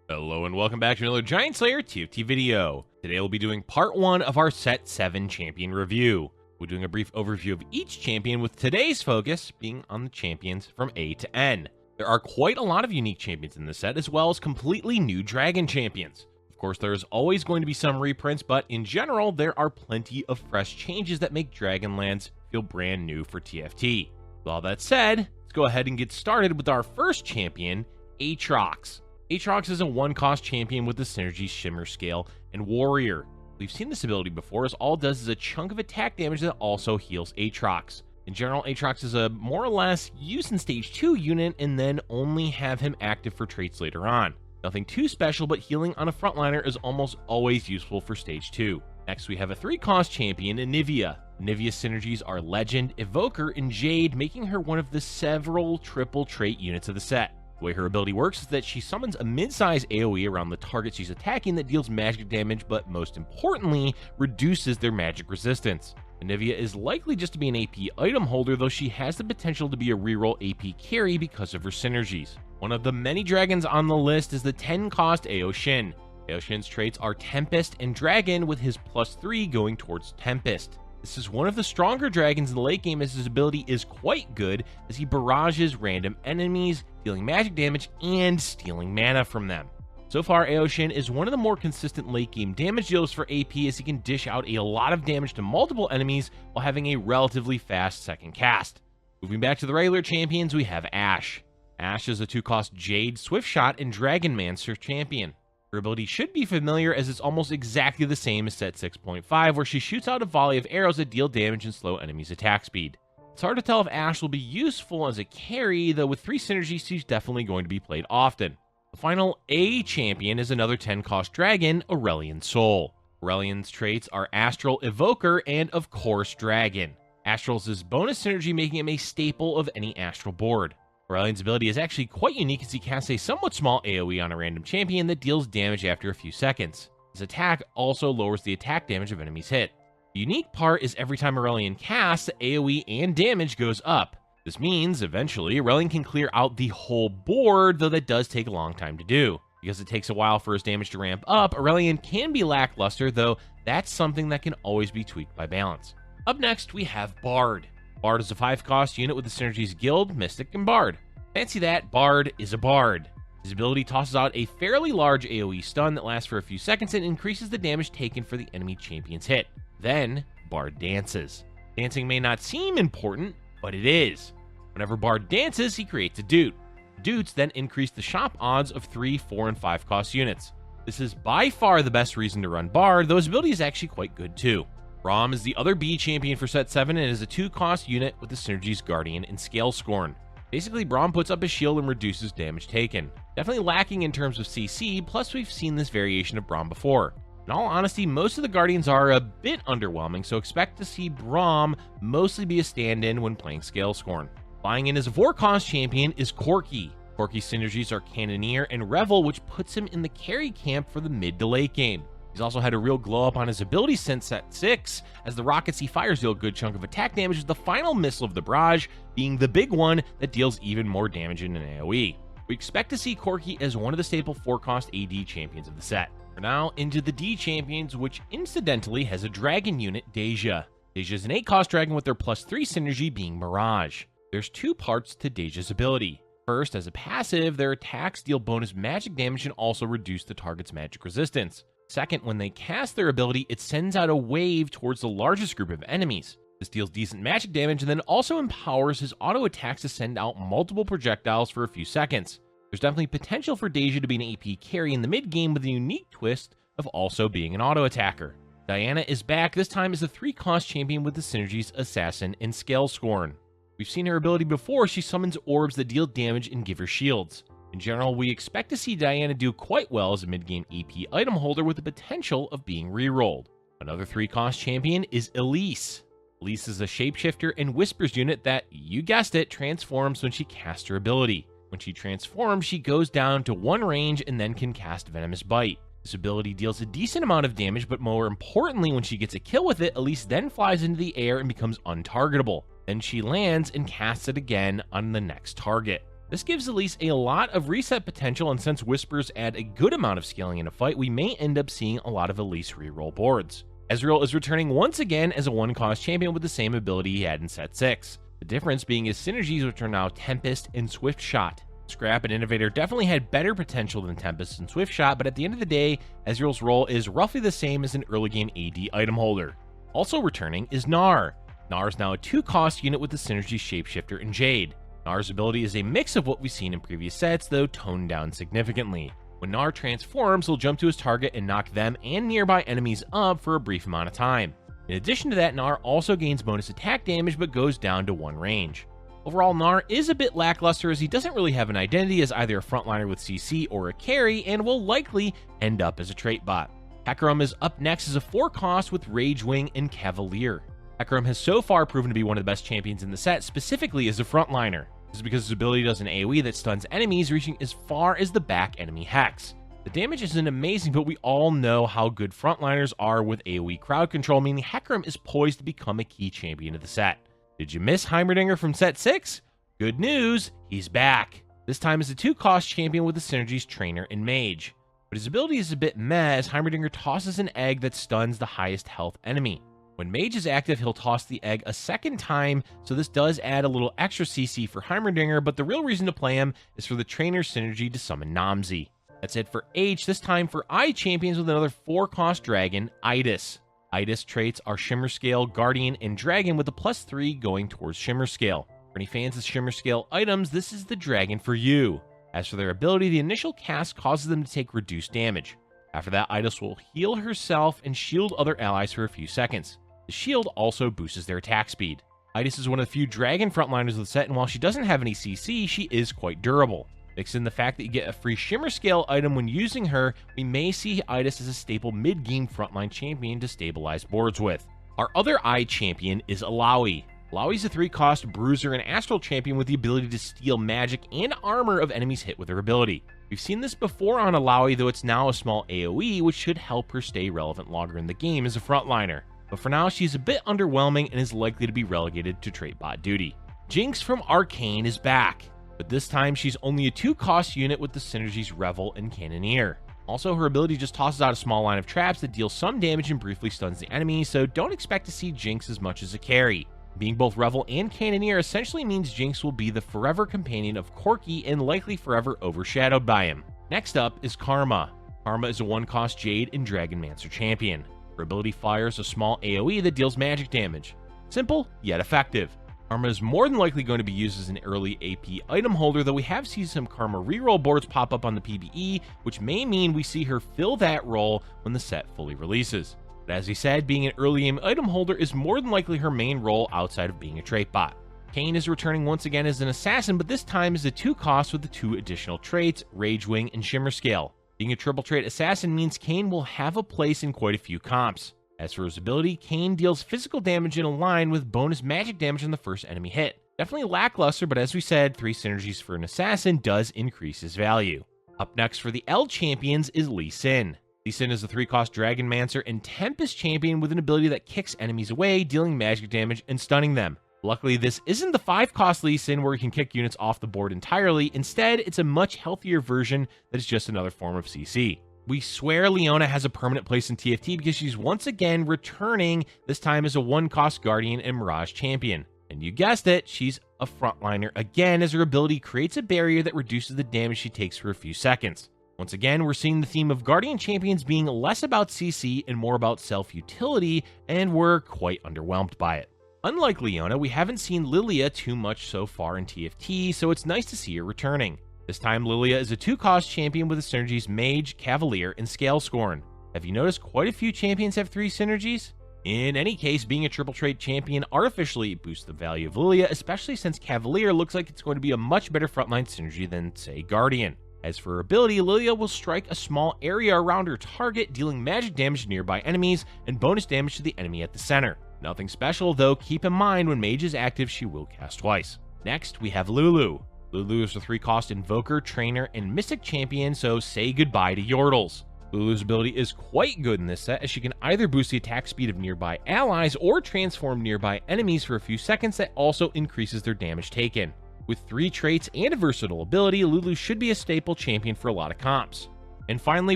Hello and welcome back to another Giant Slayer TFT video. Today we'll be doing part 1 of our Set 7 champion review. We're doing a brief overview of each champion with today's focus being on the champions from A to N. There are quite a lot of unique champions in this set as well as completely new dragon champions. Of course there's always going to be some reprints, but in general there are plenty of fresh changes that make Dragonlands feel brand new for TFT. With all that said, let's go ahead and get started with our first champion, Aatrox. Aatrox is a 1-cost champion with the synergy Shimmer Scale and Warrior. We've seen this ability before, as all it does is a chunk of attack damage that also heals Aatrox. In general, Aatrox is a more or less use in stage 2 unit and then only have him active for traits later on. Nothing too special, but healing on a frontliner is almost always useful for stage 2. Next, we have a 3-cost champion, Anivia. Anivia's synergies are Legend, Evoker, and Jade, making her one of the several triple trait units of the set. The way her ability works is that she summons a mid-size AoE around the target she's attacking that deals magic damage, but most importantly, reduces their magic resistance. Anivia is likely just to be an AP item holder, though she has the potential to be a reroll AP carry because of her synergies. One of the many dragons on the list is the 10-cost AO Shin. AO Shin's traits are Tempest and Dragon, with his +3 going towards Tempest. This is one of the stronger dragons in the late game, as his ability is quite good as he barrages random enemies, dealing magic damage and stealing mana from them. So far, AO Shin is one of the more consistent late game damage dealers for AP, as he can dish out a lot of damage to multiple enemies while having a relatively fast second cast. Moving back to the regular champions, we have Ashe. Ashe is a 2-cost Jade, Swift Shot, and Dragonmancer champion. Her ability should be familiar, as it's almost exactly the same as set 6.5, where she shoots out a volley of arrows that deal damage and slow enemies' attack speed. It's hard to tell if Ashe will be useful as a carry, though with 3 synergies she's definitely going to be played often. The final A champion is another 10-cost dragon, Aurelion Sol. Aurelion's traits are Astral, Evoker, and of course Dragon. Astral's his bonus synergy, making him a staple of any Astral board. Aurelion's ability is actually quite unique, as he casts a somewhat small AoE on a random champion that deals damage after a few seconds. His attack also lowers the attack damage of enemies hit. The unique part is every time Aurelion casts, the AoE and damage goes up. This means, eventually, Aurelion can clear out the whole board, though that does take a long time to do. Because it takes a while for his damage to ramp up, Aurelion can be lackluster, though that's something that can always be tweaked by balance. Up next, we have Bard. Bard is a 5-cost unit with the synergies Guild, Mystic, and Bard. Fancy that, Bard is a Bard. His ability tosses out a fairly large AoE stun that lasts for a few seconds and increases the damage taken for the enemy champion's hit. Then, Bard dances. Dancing may not seem important, but it is. Whenever Bard dances, he creates a Doot. Doots then increase the shop odds of 3, 4, and 5-cost units. This is by far the best reason to run Bard, though his ability is actually quite good too. Braum is the other B champion for set 7 and is a 2-cost unit with the synergies Guardian and Scale Scorn. Basically, Braum puts up his shield and reduces damage taken. Definitely lacking in terms of CC, plus we've seen this variation of Braum before. In all honesty, most of the Guardians are a bit underwhelming, so expect to see Braum mostly be a stand-in when playing Scale Scorn. Flying in as a 4-cost champion is Corki. Corki's synergies are Cannoneer and Revel, which puts him in the carry camp for the mid to late game. He's also had a real glow up on his ability since set 6, as the rockets he fires deal a good chunk of attack damage, with the final missile of the barrage being the big one that deals even more damage in an AoE. We expect to see Corki as one of the staple 4-cost AD champions of the set. We're now into the D champions, which incidentally has a dragon unit, Daeja. Daeja is an 8-cost dragon with their +3 synergy being Mirage. There's 2 parts to Daeja's ability. First, as a passive, their attacks deal bonus magic damage and also reduce the target's magic resistance. Second, when they cast their ability, it sends out a wave towards the largest group of enemies. This deals decent magic damage and then also empowers his auto attacks to send out multiple projectiles for a few seconds. There's definitely potential for Daeja to be an AP carry in the mid game, with a unique twist of also being an auto attacker. Diana is back, this time as a 3-cost champion with the synergies Assassin and Scale Scorn. We've seen her ability before. She summons orbs that deal damage and give her shields. In general, we expect to see Diana do quite well as a mid-game AP item holder with the potential of being rerolled. Another 3-cost champion is Elise. Elise is a shapeshifter and whispers unit that, you guessed it, transforms when she casts her ability. When she transforms, she goes down to 1 range and then can cast Venomous Bite. This ability deals a decent amount of damage, but more importantly, when she gets a kill with it, Elise then flies into the air and becomes untargetable. Then she lands and casts it again on the next target. This gives Elise a lot of reset potential, and since Whispers add a good amount of scaling in a fight, we may end up seeing a lot of Elise reroll boards. Ezreal is returning once again as a one-cost champion with the same ability he had in set 6. The difference being his synergies, which are now Tempest and Swift Shot. Scrap and Innovator definitely had better potential than Tempest and Swift Shot, but at the end of the day, Ezreal's role is roughly the same as an early game AD item holder. Also returning is Gnar. Gnar is now a 2-cost unit with the synergy Shapeshifter and Jade. Gnar's ability is a mix of what we've seen in previous sets, though toned down significantly. When Gnar transforms, he'll jump to his target and knock them and nearby enemies up for a brief amount of time. In addition to that, Gnar also gains bonus attack damage but goes down to 1 range. Overall, Gnar is a bit lackluster as he doesn't really have an identity as either a frontliner with CC or a carry, and will likely end up as a trait bot. Hecarim is up next as a 4-cost with Rage Wing and Cavalier. Hecarim has so far proven to be one of the best champions in the set, specifically as a frontliner. This is because his ability does an AoE that stuns enemies, reaching as far as the back enemy Hex. The damage isn't amazing, but we all know how good frontliners are with AoE crowd control, meaning Hecarim is poised to become a key champion of the set. Did you miss Heimerdinger from set 6? Good news, he's back. This time as a 2-cost champion with the synergies Trainer and Mage. But his ability is a bit meh as Heimerdinger tosses an egg that stuns the highest health enemy. When Mage is active, he'll toss the egg a second time, so this does add a little extra CC for Heimerdinger, but the real reason to play him is for the Trainer's synergy to summon Namzi. That's it for H, this time for I champions with another 4-cost dragon, Idis. Idis traits are Shimmer Scale, Guardian, and Dragon with a +3 going towards Shimmer Scale. For any fans of Shimmer Scale items, this is the dragon for you. As for their ability, the initial cast causes them to take reduced damage. After that, Idis will heal herself and shield other allies for a few seconds. The shield also boosts their attack speed. Idis is one of the few dragon frontliners of the set, and while she doesn't have any CC, she is quite durable. Mix in the fact that you get a free Shimmer Scale item when using her, we may see Idis as a staple mid-game frontline champion to stabilize boards with. Our other I champion is Illaoi. Illaoi is a 3-cost bruiser and astral champion with the ability to steal magic and armor of enemies hit with her ability. We've seen this before on Illaoi, though it's now a small AoE, which should help her stay relevant longer in the game as a frontliner. But for now, she's a bit underwhelming and is likely to be relegated to trait bot duty. Jinx from Arcane is back, but this time she's only a 2-cost unit with the synergies Revel and Cannoneer. Also, her ability just tosses out a small line of traps that deal some damage and briefly stuns the enemy, so don't expect to see Jinx as much as a carry. Being both Revel and Cannoneer essentially means Jinx will be the forever companion of Corki and likely forever overshadowed by him. Next up is Karma. Karma is a 1-cost Jade and Dragonmancer champion. Her ability fires a small AoE that deals magic damage. Simple, yet effective. Karma is more than likely going to be used as an early AP item holder, though we have seen some Karma reroll boards pop up on the PvE, which may mean we see her fill that role when the set fully releases. But as we said, being an early game item holder is more than likely her main role outside of being a trait bot. Kayn is returning once again as an assassin, but this time as a 2-cost with the 2 additional traits, Rage Wing and Shimmer Scale. Being a triple trait assassin means Kayn will have a place in quite a few comps. As for his ability, Kayn deals physical damage in a line with bonus magic damage on the first enemy hit. Definitely lackluster, but as we said, 3 synergies for an assassin does increase his value. Up next for the L champions is Lee Sin. Lee Sin is a 3-cost Dragonmancer and Tempest champion with an ability that kicks enemies away, dealing magic damage and stunning them. Luckily, this isn't the 5-cost Lee Sin where he can kick units off the board entirely. Instead, it's a much healthier version that is just another form of CC. We swear Leona has a permanent place in TFT because she's once again returning, this time as a 1-cost Guardian and Mirage champion. And you guessed it, she's a frontliner again as her ability creates a barrier that reduces the damage she takes for a few seconds. Once again, we're seeing the theme of Guardian champions being less about CC and more about self-utility, and we're quite underwhelmed by it. Unlike Leona, we haven't seen Lillia too much so far in TFT, so it's nice to see her returning. This time, Lillia is a 2-cost champion with the synergies Mage, Cavalier, and Scalescorn. Have you noticed quite a few champions have 3 synergies? In any case, being a triple trait champion artificially boosts the value of Lillia, especially since Cavalier looks like it's going to be a much better frontline synergy than, say, Guardian. As for her ability, Lillia will strike a small area around her target, dealing magic damage to nearby enemies and bonus damage to the enemy at the center. Nothing special, though keep in mind when Mage is active, she will cast twice. Next, we have Lulu. Lulu is a 3-cost Invoker, Trainer, and Mystic champion, so say goodbye to Yordles. Lulu's ability is quite good in this set, as she can either boost the attack speed of nearby allies or transform nearby enemies for a few seconds that also increases their damage taken. With 3 traits and a versatile ability, Lulu should be a staple champion for a lot of comps. And finally,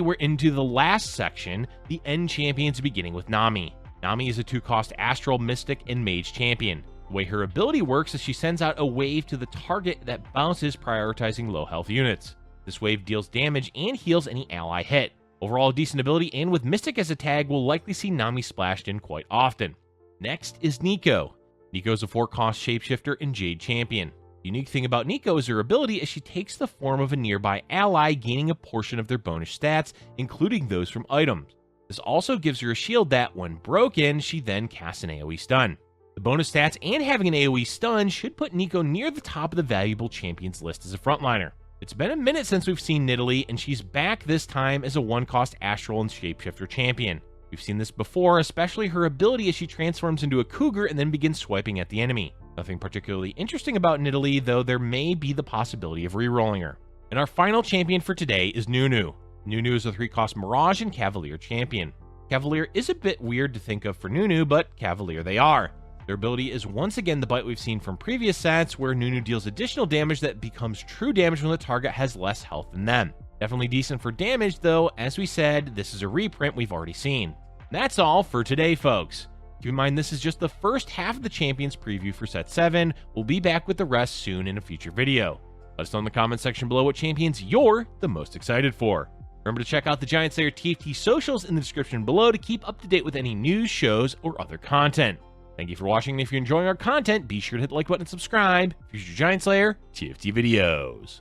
we're into the last section, the end champions, beginning with Nami. Nami is a 2-cost Astral, Mystic, and Mage champion. The way her ability works is she sends out a wave to the target that bounces, prioritizing low health units. This wave deals damage and heals any ally hit. Overall, a decent ability, and with Mystic as a tag, we'll likely see Nami splashed in quite often. Next is Neeko. Neeko is a 4-cost shapeshifter and Jade champion. The unique thing about Neeko is her ability as she takes the form of a nearby ally, gaining a portion of their bonus stats, including those from items. This also gives her a shield that, when broken, she then casts an AoE stun. The bonus stats and having an AoE stun should put Neeko near the top of the valuable champions list as a frontliner. It's been a minute since we've seen Nidalee, and she's back this time as a 1-cost Astral and Shapeshifter champion. We've seen this before, especially her ability as she transforms into a cougar and then begins swiping at the enemy. Nothing particularly interesting about Nidalee, though there may be the possibility of rerolling her. And our final champion for today is Nunu. Nunu is a 3-cost Mirage and Cavalier champion. Cavalier is a bit weird to think of for Nunu, but Cavalier they are. Their ability is once again the bite we've seen from previous sets, where Nunu deals additional damage that becomes true damage when the target has less health than them. Definitely decent for damage, though. As we said, this is a reprint we've already seen. That's all for today, folks. Keep in mind, this is just the first half of the Champions preview for Set 7. We'll be back with the rest soon in a future video. Let us know in the comment section below what champions you're the most excited for. Remember to check out the GiantSlayerTV socials in the description below to keep up to date with any news, shows, or other content. Thank you for watching, and if you're enjoying our content, be sure to hit the like button and subscribe for future Giant Slayer TFT videos.